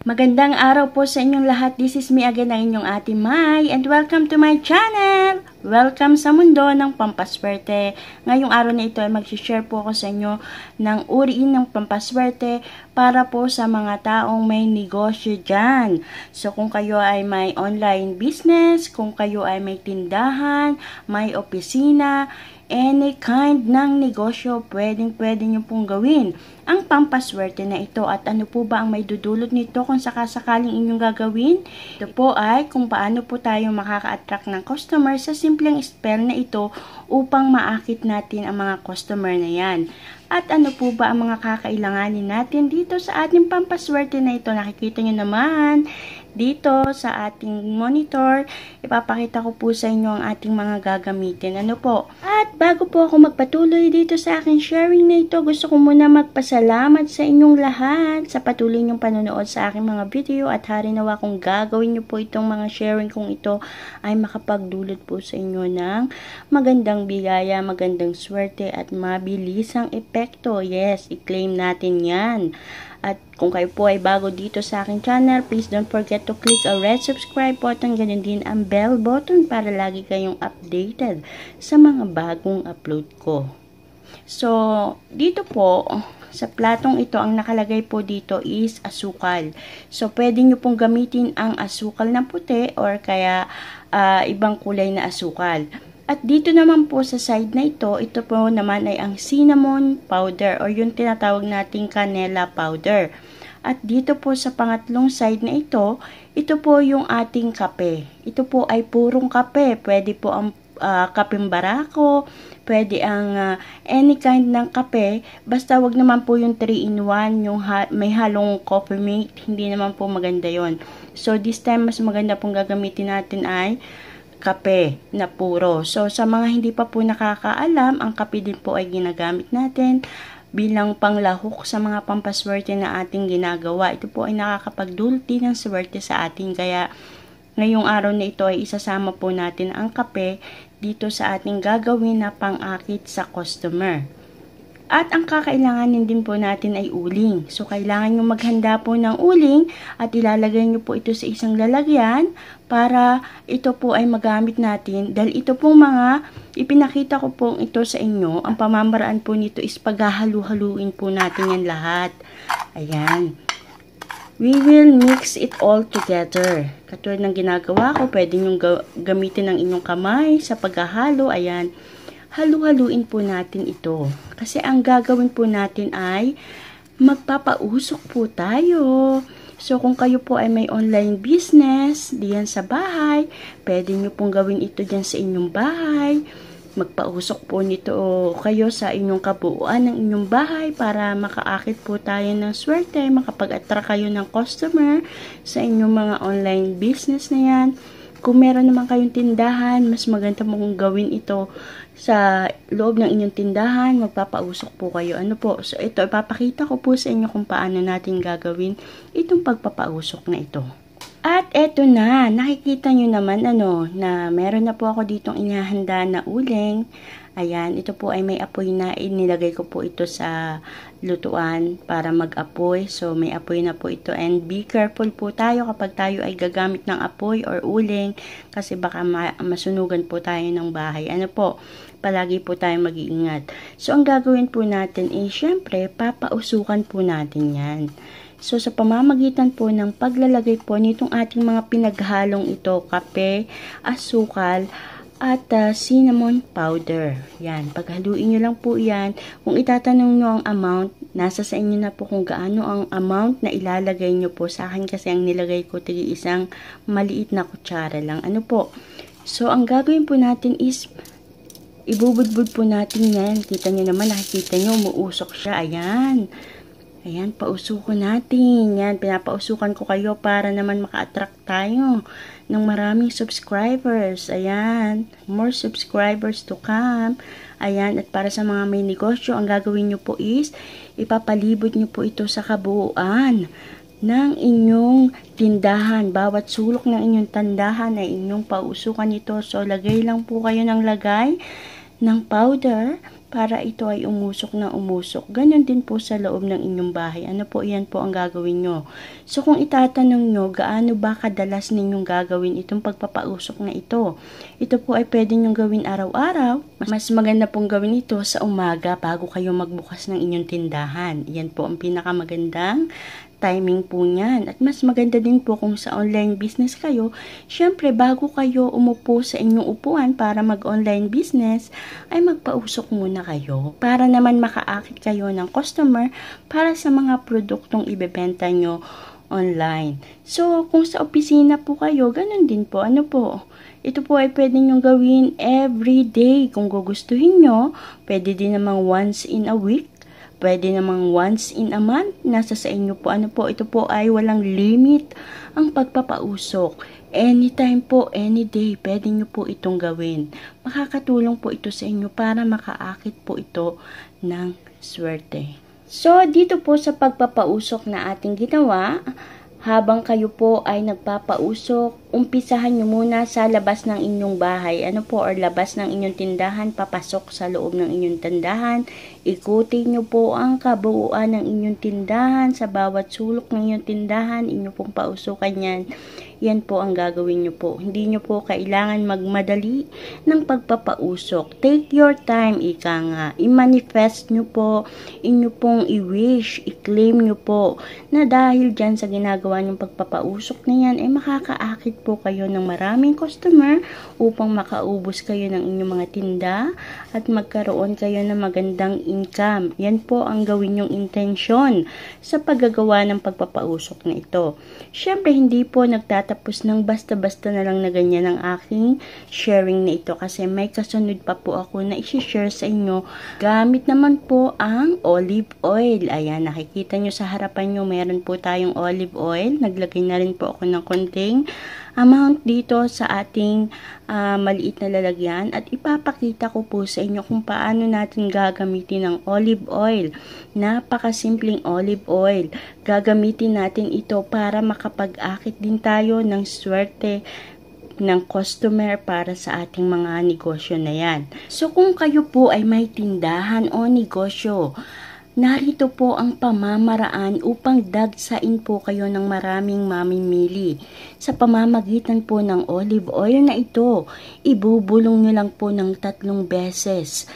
Magandang araw po sa inyong lahat. This is me again, ang inyong Ate Mai, and welcome to my channel! Welcome sa mundo ng pampaswerte. Ngayong araw na ito ay mag-share po ako sa inyo ng uriin ng pampaswerte para po sa mga taong may negosyo dyan. So kung kayo ay may online business, kung kayo ay may tindahan, may opisina, any kind ng negosyo, pwedeng-pwede nyo pong gawin ang pampaswerte na ito. At ano po ba ang may dudulot nito kung sakasakaling inyong gagawin? Ito po ay kung paano po tayo makaka-attract ng customer sa simpleng spell na ito upang maakit natin ang mga customer na yan. At ano po ba ang mga kakailanganin natin dito sa ating pampaswerte na ito? Nakikita nyo naman dito sa ating monitor, ipapakita ko po sa inyo ang ating mga gagamitin. Ano po? At bago po ako magpatuloy dito sa aking sharing na ito, gusto ko muna magpasalamat sa inyong lahat sa patuloy niyong panonood sa aking mga video at hari nawa kung gagawin niyo po itong mga sharing kong ito ay makapagdulot po sa inyo ng magandang biyaya, magandang swerte at mabilisang epekto. Yes, i-claim natin yan. At kung kayo po ay bago dito sa aking channel, please don't forget to click a red subscribe button, ganyan din ang bell button para lagi kayong updated sa mga bagong upload ko. So, dito po, sa platong ito, ang nakalagay po dito is asukal. So, pwede nyo pong gamitin ang asukal na puti or kaya ibang kulay na asukal. At dito naman po sa side na ito po naman ay ang cinnamon powder or yung tinatawag nating canela powder. At dito po sa pangatlong side na ito po yung ating kape. Ito po ay purong kape. Pwede po ang kapeng barako, pwede ang any kind ng kape. Basta wag naman po yung 3-in-1, yung may halong coffee mate. Hindi naman po maganda yon. So this time mas maganda pong gagamitin natin ay kape na puro. So, sa mga hindi pa po nakakaalam, ang kape din po ay ginagamit natin bilang panglahok sa mga pampaswerte na ating ginagawa. Ito po ay nakakapagdulot din ng swerte sa atin. Kaya, ngayong araw na ito ay isasama po natin ang kape dito sa ating gagawin na pang-akit sa customer. At ang kakailanganin din po natin ay uling. So, kailangan nyo maghanda po ng uling at ilalagay nyo po ito sa isang lalagyan para ito po ay magamit natin. Dahil ito pong mga ipinakita ko po ito sa inyo, ang pamamaraan po nito is paghahalu-haluin po natin yan lahat. Ayan. We will mix it all together. Katulad ng ginagawa ko, pwede nyo gamitin ang inyong kamay sa paghahalo. Ayan. Halu-haluin po natin ito. Kasi ang gagawin po natin ay magpapausok po tayo. So, kung kayo po ay may online business diyan sa bahay, pwede nyo pong gawin ito diyan sa inyong bahay. Magpausok po nito kayo sa inyong kabuuan ng inyong bahay para makaakit po tayo ng swerte, makapag-attract kayo ng customer sa inyong mga online business na yan. Kung meron naman kayong tindahan, mas maganda mong gawin ito sa loob ng inyong tindahan, magpapausok po kayo. Ano po? So, ito, ipapakita ko po sa inyo kung paano natin gagawin itong pagpapausok na ito. At eto na, nakikita nyo naman na meron na po ako ditong inihahanda na uling. Ayan, ito po ay may apoy na, inilagay ko po ito sa lutuan para mag-apoy. So, may apoy na po ito and be careful po tayo kapag tayo ay gagamit ng apoy or uling kasi baka masunugan po tayo ng bahay. Ano po, palagi po tayo mag-iingat. So, ang gagawin po natin ay syempre, papausukan po natin yan. So, sa pamamagitan po ng paglalagay po nitong ating mga pinaghalong ito, kape, asukal, at cinnamon powder. Yan. Paghaluin nyo lang po yan. Kung itatanong nyo ang amount, nasa sa inyo na po kung gaano ang amount na ilalagay nyo po. Sa akin kasi ang nilagay ko tigi isang maliit na kutsara lang. Ano po? So, ang gagawin po natin is ibubudbud po natin yan. Kita nyo naman, nakikita nyo, umuusok siya. Ayan. Ayan, pausukan natin. Yan, pinapausukan ko kayo para naman maka-attract tayo ng maraming subscribers. Ayan, more subscribers to come. Ayan, at para sa mga may negosyo, ang gagawin nyo po is, ipapalibot nyo po ito sa kabuuan ng inyong tindahan. Bawat sulok ng inyong tindahan ay inyong pausukan ito. So, lagay lang po kayo ng lagay ng powder para ito ay umusok na umusok. Ganon din po sa loob ng inyong bahay. Ano po, yan po ang gagawin nyo. So kung itatanong nyo, gaano ba kadalas ninyong gagawin itong pagpapausok na ito? Ito po ay pwede nyong gawin araw-araw. Mas maganda pong gawin ito sa umaga bago kayo magbukas ng inyong tindahan. Yan po ang pinakamagandang timing po niyan. At mas maganda din po kung sa online business kayo, syempre bago kayo umupo sa inyong upuan para mag-online business, ay magpausok muna kayo para naman makaakit kayo ng customer para sa mga produktong ibebenta nyo online. So, kung sa opisina po kayo, ganun din po. Ano po? Ito po ay pwede nyo gawin every day. Kung gugustuhin nyo, pwede din namang once in a week. Pwede namang once in a month, nasa sa inyo po. Ano po, ito po ay walang limit ang pagpapausok. Anytime po, any day, pwede nyo po itong gawin. Makakatulong po ito sa inyo para makaakit po ito ng swerte. So, dito po sa pagpapausok na ating ginawa, habang kayo po ay nagpapausok, umpisahan nyo muna sa labas ng inyong bahay. Ano po, or labas ng inyong tindahan, papasok sa loob ng inyong tindahan. Ikutin nyo po ang kabuuan ng inyong tindahan, sa bawat sulok ng inyong tindahan, inyo pong pausukan yan. Yan po ang gagawin nyo po. Hindi nyo po kailangan magmadali ng pagpapausok. Take your time, ika nga. I-manifest nyo po, inyo pong i-wish, i-claim nyo po na dahil dyan sa ginagawa nyong pagpapausok na yan, ay makakaakit po kayo ng maraming customer upang makaubos kayo ng inyong mga tinda at magkaroon kayo ng magandang income. Yan po ang gawin yung intensyon sa paggagawa ng pagpapausok na ito. Siyempre, hindi po nagtatapos ng basta-basta na lang na ganyan ang aking sharing na ito kasi may kasunod pa po ako na isi-share sa inyo. Gamit naman po ang olive oil. Ayan, nakikita nyo sa harapan nyo, meron po tayong olive oil. Naglagay na rin po ako ng konting amount dito sa ating maliit na lalagyan at ipapakita ko po sa inyo kung paano natin gagamitin ang olive oil. Napakasimpleng olive oil. Gagamitin natin ito para makapag-akit din tayo ng swerte ng customer para sa ating mga negosyo na yan. So kung kayo po ay may tindahan o negosyo, narito po ang pamamaraan upang dagsain po kayo ng maraming mamimili. Sa pamamagitan po ng olive oil na ito, ibubulong nyo lang po ng 3 beses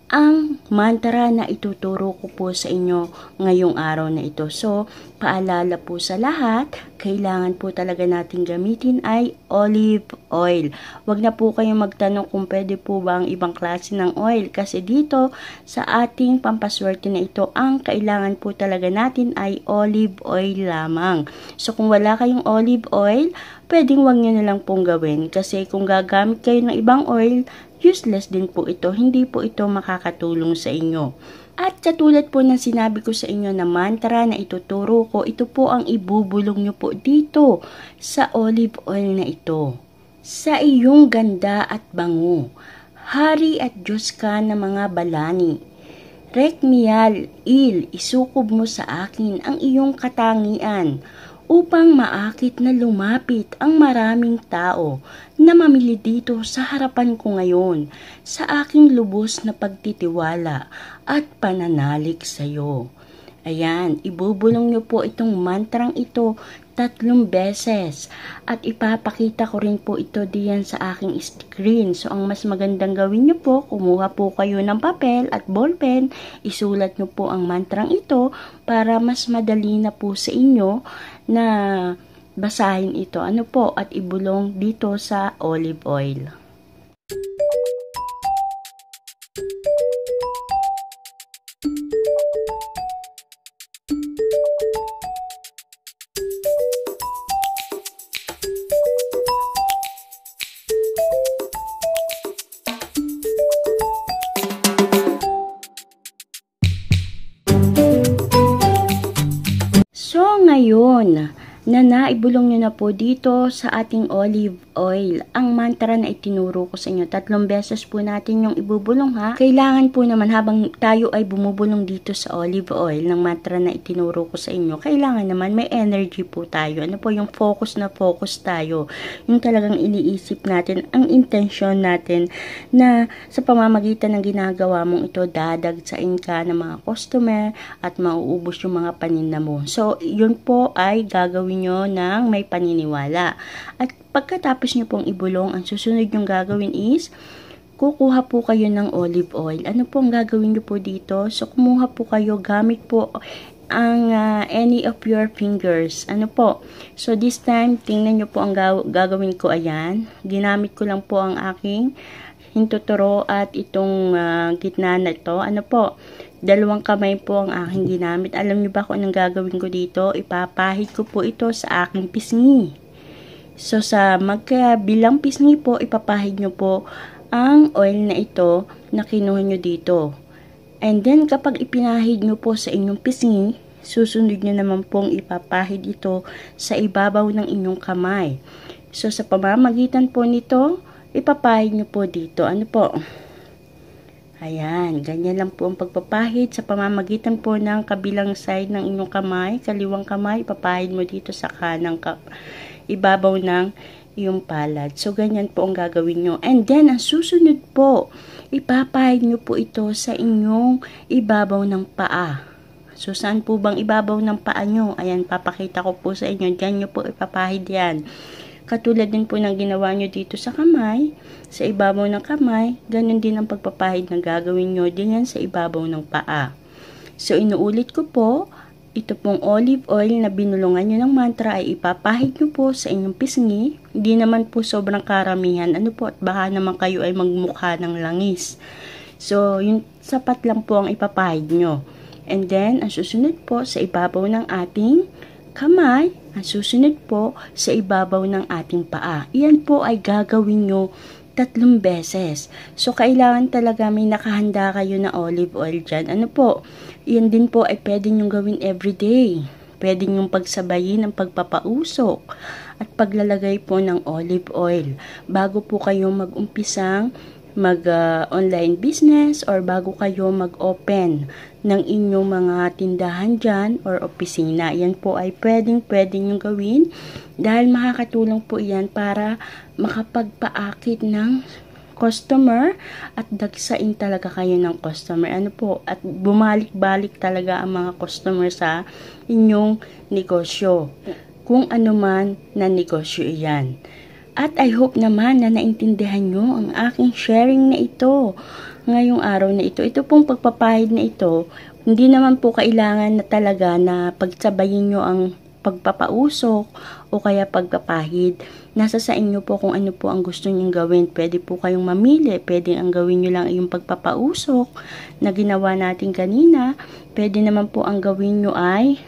ang mantra na ituturo ko po sa inyo ngayong araw na ito. So, paalala po sa lahat, kailangan po talaga natin gamitin ay olive oil. Huwag na po kayong magtanong kung pwede po ba ang ibang klase ng oil kasi dito sa ating pampaswerte na ito, ang kailangan po talaga natin ay olive oil lamang. So, kung wala kayong olive oil, pwedeng huwag nyo na lang pong gawin kasi kung gagamit kayo ng ibang oil, useless din po ito. Hindi po ito makakatulong sa inyo. At katulad po ng sinabi ko sa inyo na mantra na ituturo ko, ito po ang ibubulong nyo po dito sa olive oil na ito. Sa iyong ganda at bango, Hari at Diyos ka ng mga balani. Rek miyal, isukob mo sa akin ang iyong katangian upang maakit na lumapit ang maraming tao na mamili dito sa harapan ko ngayon sa aking lubos na pagtitiwala at pananalig sa iyo. Ayan, ibubulong nyo po itong mantrang ito 3 beses at ipapakita ko rin po ito diyan sa aking screen. So, ang mas magandang gawin nyo po, kumuha po kayo ng papel at ballpen, isulat nyo po ang mantrang ito para mas madali na po sa inyo na basahin ito. Ano po, at ibulong dito sa olive oil. So, ngayon, na naibulong nyo na po dito sa ating olive oil. Ang mantra na itinuro ko sa inyo, 3 beses po natin yung ibubulong ha. Kailangan po naman habang tayo ay bumubulong dito sa olive oil ng mantra na itinuro ko sa inyo, kailangan naman may energy po tayo. Ano po yung focus na focus tayo. Yung talagang iniisip natin, ang intention natin na sa pamamagitan ng ginagawa mong ito, dadagsain ka ng mga customer at mauubos yung mga paninda mo. So, yun po ay gagawin nyo ng may paniniwala. At pagkatapos nyo pong ibulong, ang susunod yung gagawin is, kukuha po kayo ng olive oil. Ano po ang gagawin nyo po dito? So, kumuha po kayo, gamit po ang any of your fingers. Ano po? So, this time, tingnan nyo po ang gagawin ko. Ayan. Ginamit ko lang po ang aking hintuturo at itong gitna na ito. Ano po? 2 kamay po ang aking ginamit. Alam niyo ba kung anong gagawin ko dito? Ipapahid ko po ito sa aking pisngi. So, sa magkabilang pisngi po, ipapahid nyo po ang oil na ito na kinuha nyo dito. And then, kapag ipinahid nyo po sa inyong pisngi, susunod nyo naman pong ipapahid ito sa ibabaw ng inyong kamay. So, sa pamamagitan po nito, ipapahid nyo po dito. Ano po? Ayan, ganyan lang po ang pagpapahid sa pamamagitan po ng kabilang side ng inyong kamay, kaliwang kamay, ipapahid mo dito sa kanang ibabaw ng iyong palad. So, ganyan po ang gagawin nyo. And then, ang susunod po, ipapahid nyo po ito sa inyong ibabaw ng paa. So, saan po bang ibabaw ng paa nyo? Ayan, papakita ko po sa inyo. Diyan nyo po ipapahid yan. Katulad din po ng ginawa nyo dito sa kamay, sa ibabaw ng kamay, ganun din ang pagpapahid na gagawin nyo din yan sa ibabaw ng paa. So, inuulit ko po, ito pong olive oil na binulungan nyo ng mantra ay ipapahid nyo po sa inyong pisngi. Hindi naman po sobrang karamihan. Ano po, at baka naman kayo ay magmukha ng langis. So, yung sapat lang po ang ipapahid nyo. And then, ang susunod po sa ibabaw ng ating kamay, ang susunod po sa ibabaw ng ating paa. Iyan po ay gagawin nyo 3 beses. So, kailangan talaga may nakahanda kayo na olive oil dyan. Ano po? Iyan din po ay pwede nyo gawin everyday. Pwede nyo pagsabayin ang pagpapausok at paglalagay po ng olive oil bago po kayo mag-umpisang mag-online business or bago kayo mag-open ng inyong mga tindahan dyan or opisina. Yan po ay pwedeng nyo gawin dahil makakatulong po yan para makapagpaakit ng customer at dagsain talaga kayo ng customer. Ano po? At bumalik-balik talaga ang mga customer sa inyong negosyo. Kung ano man na negosyo iyan. At I hope naman na naintindihan nyo ang aking sharing na ito ngayong araw na ito. Ito pong pagpapahid na ito, hindi naman po kailangan na talaga na pagsabayin nyo ang pagpapausok o kaya pagpapahid. Nasa sa inyo po kung ano po ang gusto nyong gawin. Pwede po kayong mamili. Pwede ang gawin nyo lang yung pagpapausok na ginawa natin kanina. Pwede naman po ang gawin nyo ay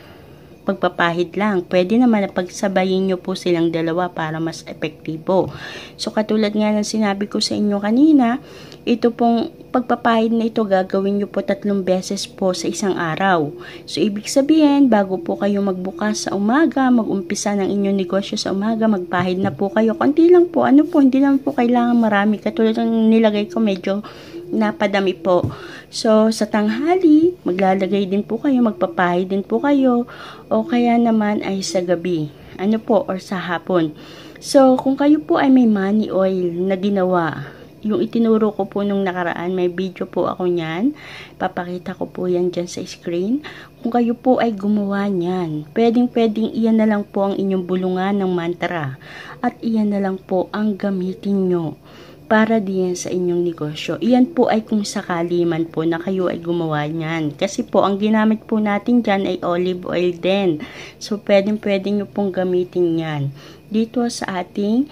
pagpapahid lang. Pwede naman na pagsabayin nyo po silang dalawa para mas epektibo. So, katulad nga ng sinabi ko sa inyo kanina, ito pong pagpapahid na ito gagawin nyo po 3 beses po sa isang araw. So, ibig sabihin, bago po kayo magbukas sa umaga, mag-umpisa ng inyong negosyo sa umaga, magpahid na po kayo. Konti lang po. Ano po, hindi naman po kailangan marami. Katulad ng nilagay ko, medyo napadami po. So, sa tanghali, maglalagay din po kayo, magpapahid din po kayo, o kaya naman ay sa gabi. Ano po, or sa hapon. So, kung kayo po ay may money oil na ginawa, yung itinuro ko po nung nakaraan, may video po ako niyan. Papakita ko po yan dyan sa screen. Kung kayo po ay gumawa niyan, pwedeng iyan na lang po ang inyong bulungan ng mantra. At iyan na lang po ang gamitin nyo para diyan sa inyong negosyo. Iyan po ay kung sakali man po na kayo ay gumawa niyan. Kasi po, ang ginamit po natin dyan ay olive oil din. So, pwedeng nyo pong gamitin yan. Dito sa ating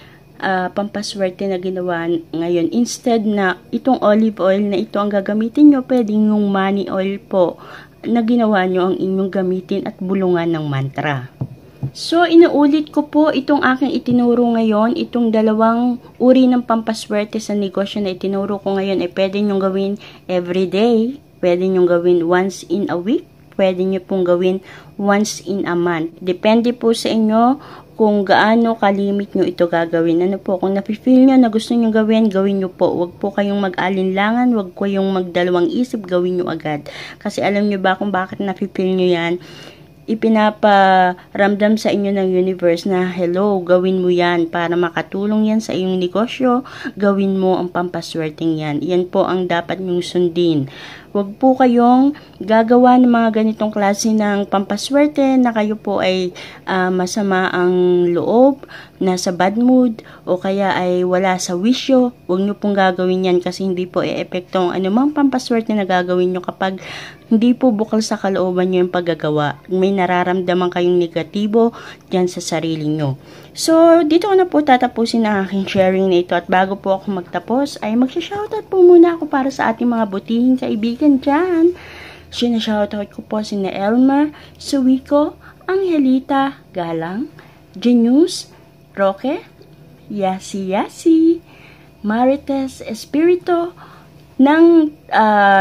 pampaswerte na ginawa ngayon. Instead na itong olive oil na ito ang gagamitin nyo, pwedeng yung money oil po na ginawa nyo ang inyong gamitin at bulungan ng mantra. So, inuulit ko po itong aking itinuro ngayon, itong 2 uri ng pampaswerte sa negosyo na itinuro ko ngayon ay pwede nyong gawin everyday, pwede nyong gawin once in a week, pwede nyo pong gawin once in a month. Depende po sa inyo kung gaano kalimit nyo ito gagawin. Ano po, kung napifeel nyo na gusto nyo gawin, gawin nyo po. Huwag po kayong mag-alinlangan, huwag kayong magdalawang isip, gawin nyo agad. Kasi alam nyo ba kung bakit napifeel nyo yan? Ipinaparamdam sa inyo ng universe na hello, gawin mo yan para makatulong yan sa iyong negosyo, gawin mo ang pampaswerteng yan. Yan po ang dapat nyong sundin. Huwag po kayong gagawa ng mga ganitong klase ng pampaswerte na kayo po ay masama ang loob, nasa bad mood, o kaya ay wala sa wisyo. Huwag nyo pong gagawin yan kasi hindi po e-epekto ang anumang pampaswerte na gagawin nyo kapag hindi po bukal sa kalooban nyo yung paggagawa. May nararamdaman kayong negatibo dyan sa sarili nyo. So, dito ko na po tatapusin ang aking sharing na ito. At bago po ako magtapos, ay magsha-shoutout po muna ako para sa ating mga butihing kaibigan dyan. Sinashoutout ko po si Elmer, Suwiko, Angelita, Galang, Genius, Roque, Yasi, Marites Espirito, ng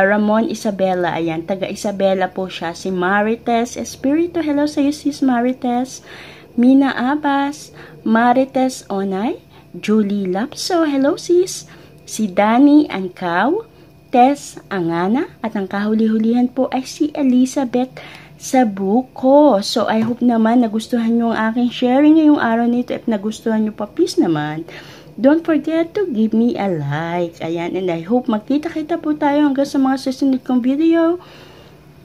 Ramon Isabela. Ayan, taga Isabela po siya. Si Marites Espirito. Hello sa iyo, sis Marites. Mina Abbas, Marites Onay, Julie Lapso. Hello, sis. Si Danny Angkaw, Tess Angana, at ang kahuli-hulihan po ay si Elizabeth Sabuco. So, I hope naman nagustuhan nyo ang aking sharing ngayong araw nito. If nagustuhan nyo pa, please naman, don't forget to give me a like. Ayan, and I hope magkita-kita po tayo hanggang sa mga susunod kong video.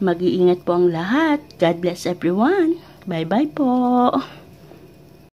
Mag-iingat po ang lahat. God bless everyone. Bye-bye po.